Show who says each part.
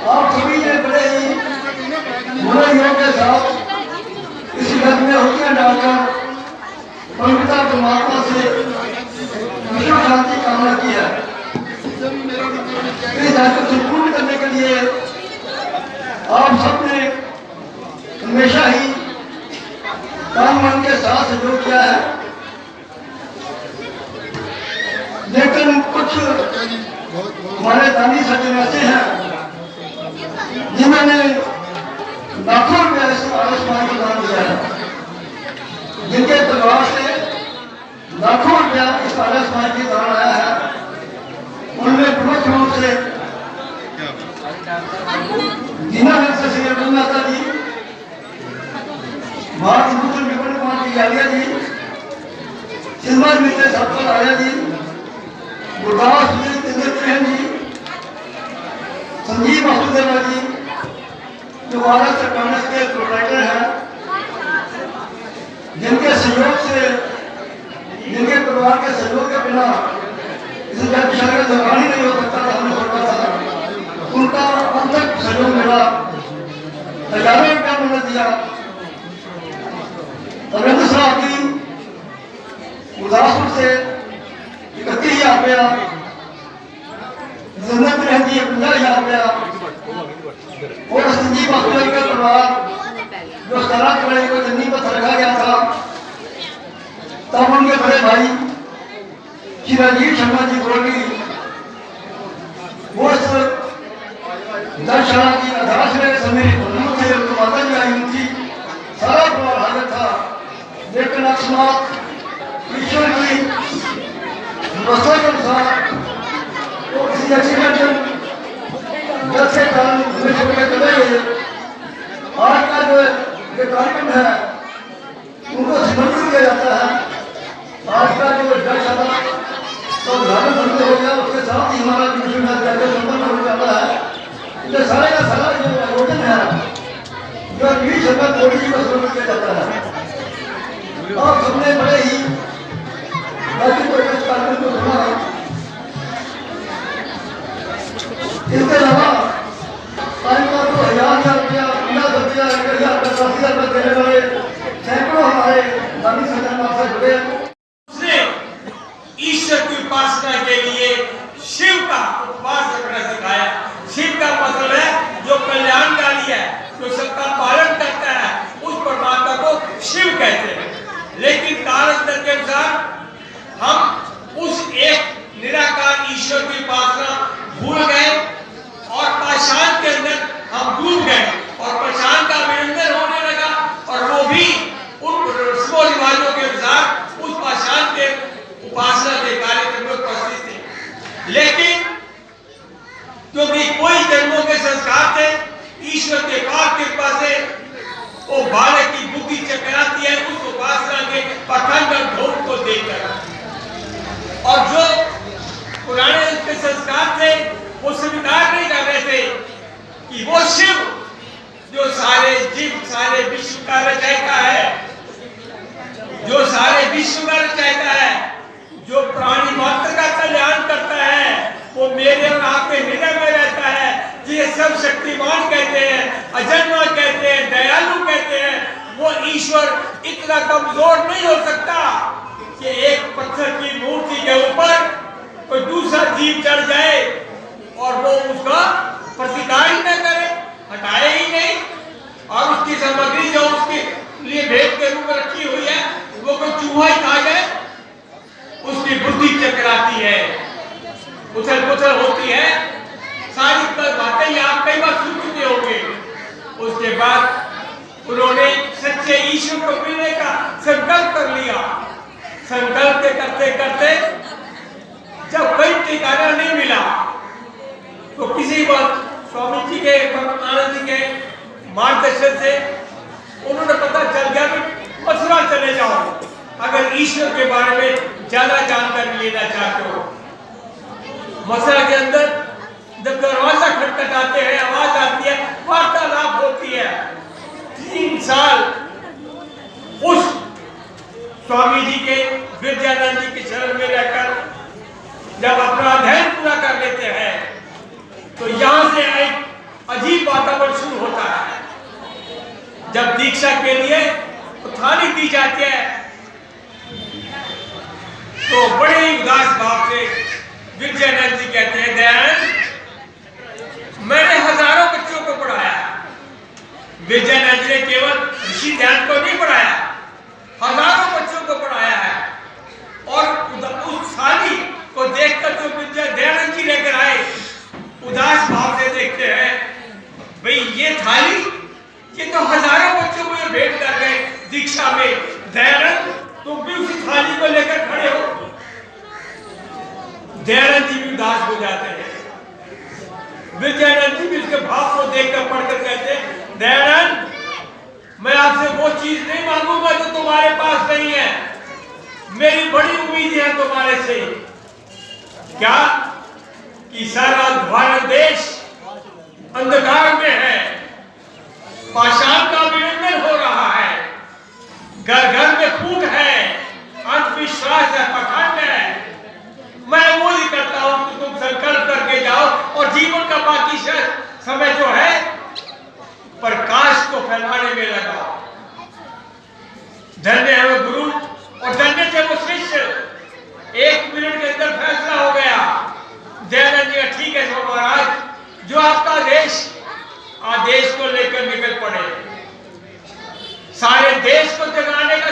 Speaker 1: आप सभी ने बड़े ही मनोयोग के साथ इस घर में होतियां डालकर पवित्रता परमात्मा से विश्व शांति कामना की है। इस दायित्व को पूर्ण करने के लिए आप सबने हमेशा ही काम मन के साथ सहयोग किया है, लेकिन कुछ हमारे दानी सज्जन ऐसे हैं जिन्होंने लाखों रुपया इस आयुष्मान को दान दिया है, जिनके दरबार से लाखों रुपया इस आयुष्मान की दान आया है। उनमें प्रमुख रूप से दीनानंद से श्री रघुनाथा जी, भारत मुस्लिम विपणन कुमार जी यालिया जी, सिलवर मित्र सतपाल आर्या जी, गुरदास जी, संजीव वासुदेवा जी जो भारत कांग्रेस के प्रोप्राइटर हैं, जिनके सहयोग से, जिनके परिवार के सहयोग के बिना इस जगह का निर्माण ही नहीं हो सकता था, हमने सोचा था। उनका अंतक सहयोग मिला, हजारों रुपया उन्होंने दिया। रविंद्र साहब की गुरदासपुर से 31,000 रुपया, जन्नत रहती है 50,000 रुपया, और संजीव वासुदेव का परिवार जो 17 करोड़ को जमीन पर रखा गया था, तब उनके बड़े भाई श्री राजीव शर्मा जी गोल्डी वो दर्शना की अधाश में समय माता जी आई थी, सारा परिवार हाजिर था, लेकिन अकस्मात ईश्वर की व्यवस्था के अनुसार वो किसी एक्सीडेंट के कारण चले गए। आज का जो कार्यक्रम है उनको समर्पित किया जाता है। आज का जो जज था तो उद्घाटन संपन्न हो गया, उसके साथ ही हमारा जाकर संपन्न हो जाता है। ये सारे का सारा जो आयोजन है जो वी शर्मा गोल्डी जी को समर्पित किया जाता है। और सबने बड़े ही कार्यक्रम को सुना। इसके अलावा तो 1,000 रुपया, 50,000 रुपया, 50,000 रुपया देने वाले सैकड़ों हमारे दानी सज्जन से जुड़े।
Speaker 2: उसने ईश्वर की उपासना के लिए शिव का उपवास रखना सिखाया। शिव का मतलब है जो कल्याणकारी है, जो सबका पालन करता है, उस परमात्मा को शिव कहते हैं। लेकिन कालांतर के अनुसार हम उस एक निराकार ईश्वर की उपासना भूल गए और पाषाण के अंदर हम डूब गए और पाषाण का विरंजन होने लगा, और वो भी उन रस्मों रिवाजों के अनुसार उस पाषाण के उपासना के कार्यक्रम में उपस्थित थे। लेकिन क्योंकि कोई जन्मों के संस्कार थे, ईश्वर के पाक कृपा से वो बालक की बुद्धि चकराती है उस उपासना के अखंड ढोल को देखकर। और जो पुराने उसके संस्कार थे वो स्वीकार नहीं कर रहे थे कि वो शिव जो सारे जीव, सारे विश्व का रचयिता है, जो सारे विश्व का रचयिता है, जो प्राणी मात्र का कल्याण करता है, वो मेरे और आपके हृदय में रहता है। ये सब शक्तिमान कहते हैं, अजन्मा कहते हैं, दयालु कहते हैं। वो ईश्वर इतना कमजोर नहीं हो सकता कि एक पत्थर की मूर्ति के ऊपर कोई दूसरा जीव चढ़ जाए और वो उसका प्रतिकार ही न करे, हटाए ही नहीं, और उसकी सामग्री जो उसके लिए भेंट के रूप में रखी हुई है वो कोई चूहा ही खा जाए, उसकी बुद्धि चकराती है। उछल पुछल होती है, सारी बातें ये आप कई बार सुन चुके होंगे। उसके बाद उन्होंने सच्चे ईश्वर को मिलने का संकल्प कर लिया। संकल्प के करते करते जब कोई ठिकाना नहीं मिला तो किसी वक्त स्वामी जी के, आनंद जी के मार्गदर्शन से उन्होंने पता चल गया कि मथुरा चले जाओ अगर ईश्वर के बारे में ज्यादा जानकारी लेना चाहते हो। मथुरा के अंदर जब दरवाजा खटखटाते हैं, आवाज आती है, वार्तालाप होती है। 3 साल उस स्वामी जी के, विद्यानंद जी के शरण में रहकर जब अपना अध्ययन पूरा कर लेते हैं तो यहां से एक अजीब वातावरण शुरू होता है। जब दीक्षा के लिए थाली दी जाती है तो बड़े ही उदास भाव से विद्यानंद जी कहते हैं, दयानंद मैंने हजारों बच्चों को पढ़ाया। विद्यानंद जी ने केवल ऋषि ध्यान को नहीं पढ़ाया, हजारों बच्चों को पढ़ाया है। और उस थाली को देखकर जो दयानंद जी लेकर आए, उदास भाव से देखते हैं, भाई ये थाली, ये तो हजारों बच्चों को ये भेंट कर गए दीक्षा में, दयानंद तुम भी उसी थाली को लेकर खड़े हो। दयानंद जी भी उदास हो जाते हैं। विद्यानंद जी भी उसके भाव को देखकर पढ़कर कहते हैं, दयानंद मैं आपसे वो चीज नहीं मांगूंगा जो तुम्हारे पास नहीं है। मेरी बड़ी उम्मीद है तुम्हारे से। क्या? कि सारा भारत देश अंधकार में है, पाषाण का विरंजन हो रहा है, घर घर में फूट है, अंधविश्वास है, पाखंड है। मैं वो ही करता हूं कि तुम संकल्प करके जाओ और जीवन का बाकी समय जो है प्रकाश को फैलाने में लगाओ। धन्य है वो गुरु और धन्य थे वो शिष्य। 1 मिनट के अंदर फैसला हो गया। दयानंद जी ठीक है महाराज, जो आपका आदेश को लेकर निकल पड़े। सारे देश को जगाने का